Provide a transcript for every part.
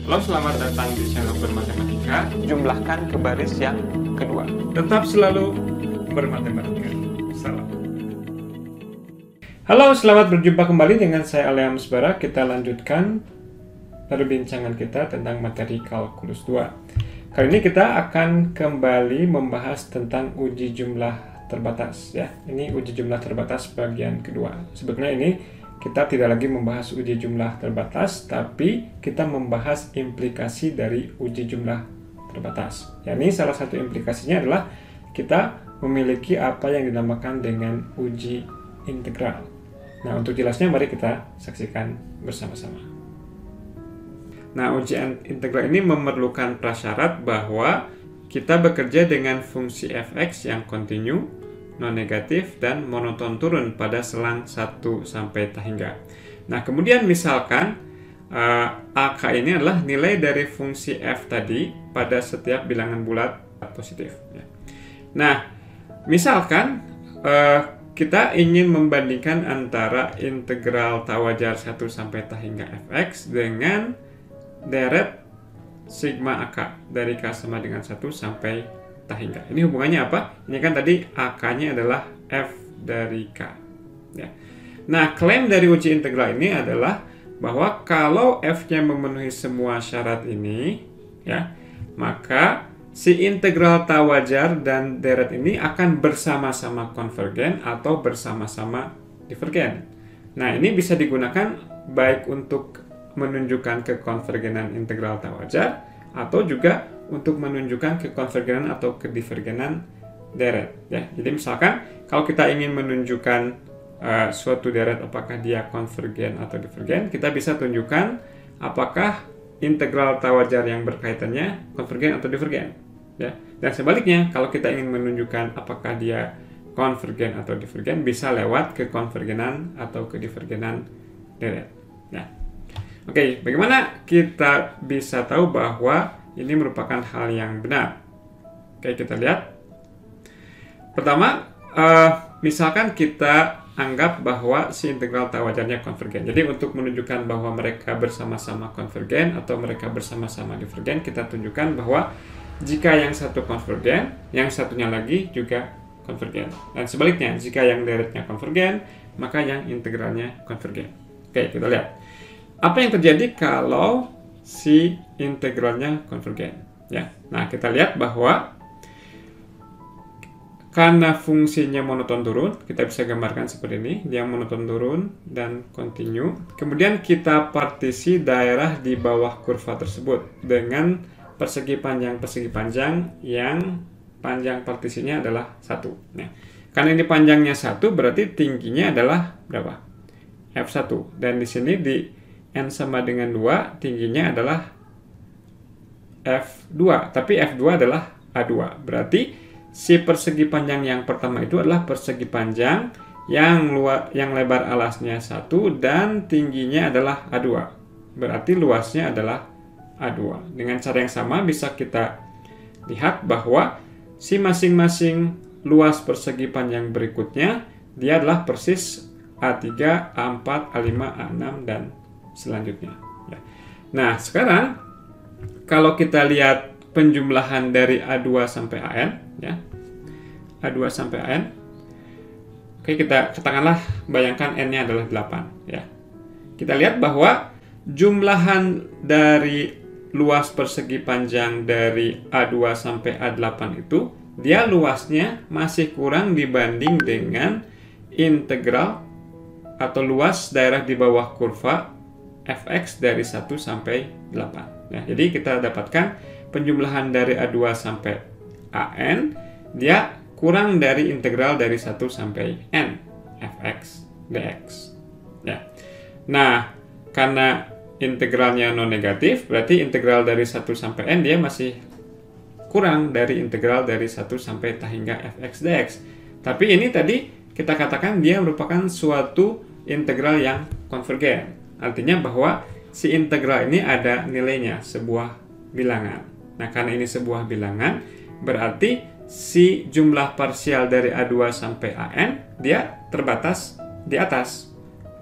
Halo, selamat datang di channel Bermatematika. Jumlahkan ke baris yang kedua. Tetap selalu bermatematika. Salam. Halo, selamat berjumpa kembali dengan saya Aleam Bara. Kita lanjutkan perbincangan kita tentang materi kalkulus 2. Kali ini kita akan kembali membahas tentang uji jumlah terbatas ya. Ini uji jumlah terbatas bagian kedua. Sebetulnya ini kita tidak lagi membahas uji jumlah terbatas, tapi kita membahas implikasi dari uji jumlah terbatas. Ya, ini salah satu implikasinya adalah kita memiliki apa yang dinamakan dengan uji integral. Nah, untuk jelasnya mari kita saksikan bersama-sama. Nah, uji integral ini memerlukan prasyarat bahwa kita bekerja dengan fungsi fx yang kontinu, non-negatif, dan monoton turun pada selang 1 sampai hingga. Nah, kemudian misalkan AK ini adalah nilai dari fungsi f tadi pada setiap bilangan bulat positif. Nah, misalkan kita ingin membandingkan antara integral wajar 1 sampai hingga fx dengan deret sigma AK dari K sama dengan 1 sampai hingga. Ini hubungannya apa? Ini kan tadi AK-nya adalah F dari K. Ya. Nah, klaim dari uji integral ini adalah bahwa kalau F-nya memenuhi semua syarat ini, ya, maka si integral wajar dan deret ini akan bersama-sama konvergen atau bersama-sama divergen. Nah, ini bisa digunakan baik untuk menunjukkan kekonvergenan integral wajar atau juga untuk menunjukkan kekonvergenan atau kedivergenan deret. Ya, jadi misalkan kalau kita ingin menunjukkan suatu deret apakah dia konvergen atau divergen, kita bisa tunjukkan apakah integral wajar yang berkaitannya konvergen atau divergen. Ya, dan sebaliknya kalau kita ingin menunjukkan apakah dia konvergen atau divergen, bisa lewat kekonvergenan atau kedivergenan deret. Ya. Oke, bagaimana kita bisa tahu bahwa ini merupakan hal yang benar? Oke, kita lihat. Pertama, misalkan kita anggap bahwa si integral wajarnya konvergen. Jadi untuk menunjukkan bahwa mereka bersama-sama konvergen atau mereka bersama-sama divergen, kita tunjukkan bahwa jika yang satu konvergen, yang satunya lagi juga konvergen. Dan sebaliknya, jika yang deretnya konvergen, maka yang integralnya konvergen. Oke, kita lihat. Apa yang terjadi kalau si integralnya konvergen? Ya, nah kita lihat bahwa karena fungsinya monoton turun, kita bisa gambarkan seperti ini, dia monoton turun dan kontinu. Kemudian kita partisi daerah di bawah kurva tersebut dengan persegi panjang yang panjang partisinya adalah 1. Nah, karena ini panjangnya 1, berarti tingginya adalah berapa? F1. Dan di sini di N sama dengan 2, tingginya adalah F2, tapi F2 adalah A2. Berarti si persegi panjang yang pertama itu adalah persegi panjang yang lebar alasnya 1 dan tingginya adalah A2. Berarti luasnya adalah A2. Dengan cara yang sama bisa kita lihat bahwa si masing-masing luas persegi panjang berikutnya dia adalah persis A3, A4, A5, A6, dan selanjutnya. Ya. Nah, sekarang kalau kita lihat penjumlahan dari A2 sampai AN, ya, A2 sampai AN, oke, kita katakanlah bayangkan N-nya adalah 8. Ya. Kita lihat bahwa jumlahan dari luas persegi panjang dari A2 sampai A8 itu, dia luasnya masih kurang dibanding dengan integral atau luas daerah di bawah kurva fx dari 1 sampai 8. Nah, jadi kita dapatkan penjumlahan dari A2 sampai AN, dia kurang dari integral dari 1 sampai N fx dx. Ya. Nah, karena integralnya non-negatif, berarti integral dari 1 sampai N dia masih kurang dari integral dari 1 sampai hingga fx dx. Tapi ini tadi kita katakan dia merupakan suatu integral yang konvergen. Artinya bahwa si integral ini ada nilainya, sebuah bilangan. Nah, karena ini sebuah bilangan, berarti si jumlah parsial dari A2 sampai AN, dia terbatas di atas.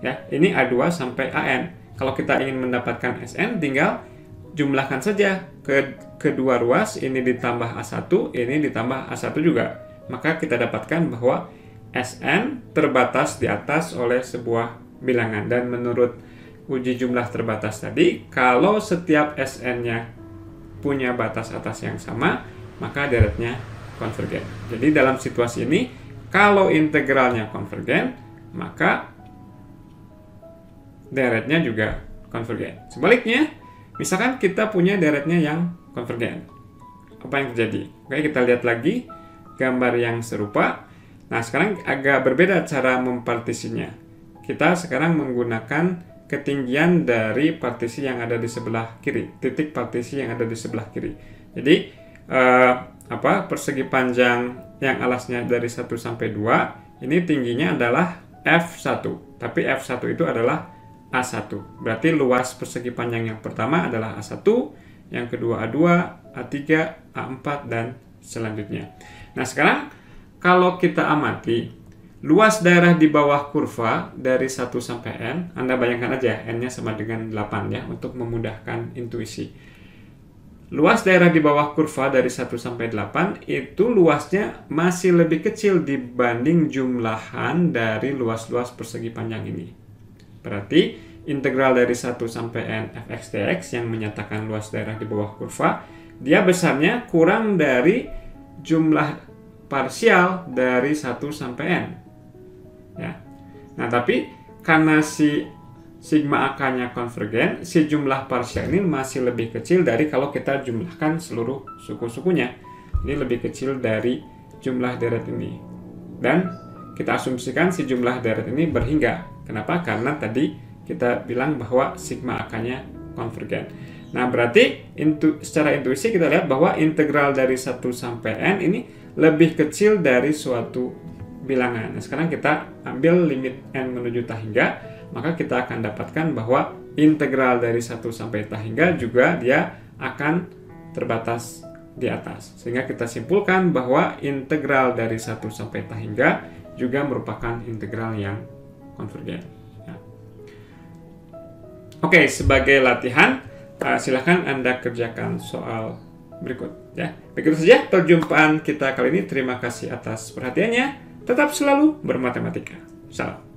Ya, ini A2 sampai AN. Kalau kita ingin mendapatkan SN, tinggal jumlahkan saja kedua ruas, ini ditambah A1, ini ditambah A1 juga. Maka kita dapatkan bahwa Sn terbatas di atas oleh sebuah bilangan. Dan menurut uji jumlah terbatas tadi, kalau setiap Sn-nya punya batas atas yang sama, maka deretnya konvergen. Jadi dalam situasi ini, kalau integralnya konvergen, maka deretnya juga konvergen. Sebaliknya, misalkan kita punya deretnya yang konvergen. Apa yang terjadi? Oke, kita lihat lagi gambar yang serupa. Nah, sekarang agak berbeda cara mempartisinya. Kita sekarang menggunakan ketinggian dari partisi yang ada di sebelah kiri, titik partisi yang ada di sebelah kiri. Jadi, persegi panjang yang alasnya dari 1 sampai 2, ini tingginya adalah F1. Tapi F1 itu adalah A1. Berarti luas persegi panjang yang pertama adalah A1, yang kedua A2, A3, A4, dan selanjutnya. Nah, sekarang kalau kita amati luas daerah di bawah kurva dari 1 sampai N, Anda bayangkan aja N-nya sama dengan 8 ya, untuk memudahkan intuisi. Luas daerah di bawah kurva dari 1 sampai 8 itu luasnya masih lebih kecil dibanding jumlahan dari luas-luas persegi panjang ini. Berarti integral dari 1 sampai N fx dx yang menyatakan luas daerah di bawah kurva, dia besarnya kurang dari jumlah parsial dari 1 sampai N. Ya. Nah, tapi karena si sigma AK-nya konvergen, si jumlah parsial ini masih lebih kecil dari kalau kita jumlahkan seluruh suku-sukunya. Ini lebih kecil dari jumlah deret ini. Dan kita asumsikan si jumlah deret ini berhingga. Kenapa? Karena tadi kita bilang bahwa sigma AK-nya konvergen. Nah, berarti secara intuisi kita lihat bahwa integral dari 1 sampai N ini lebih kecil dari suatu bilangan. Nah, sekarang kita ambil limit N menuju tak hingga, maka kita akan dapatkan bahwa integral dari 1 sampai tak hingga juga dia akan terbatas di atas. Sehingga kita simpulkan bahwa integral dari 1 sampai tak hingga juga merupakan integral yang konvergen. Ya. Oke, sebagai latihan, silahkan Anda kerjakan soal berikut. Ya, begitu saja perjumpaan kita kali ini. Terima kasih atas perhatiannya. Tetap selalu bermatematika. Salam.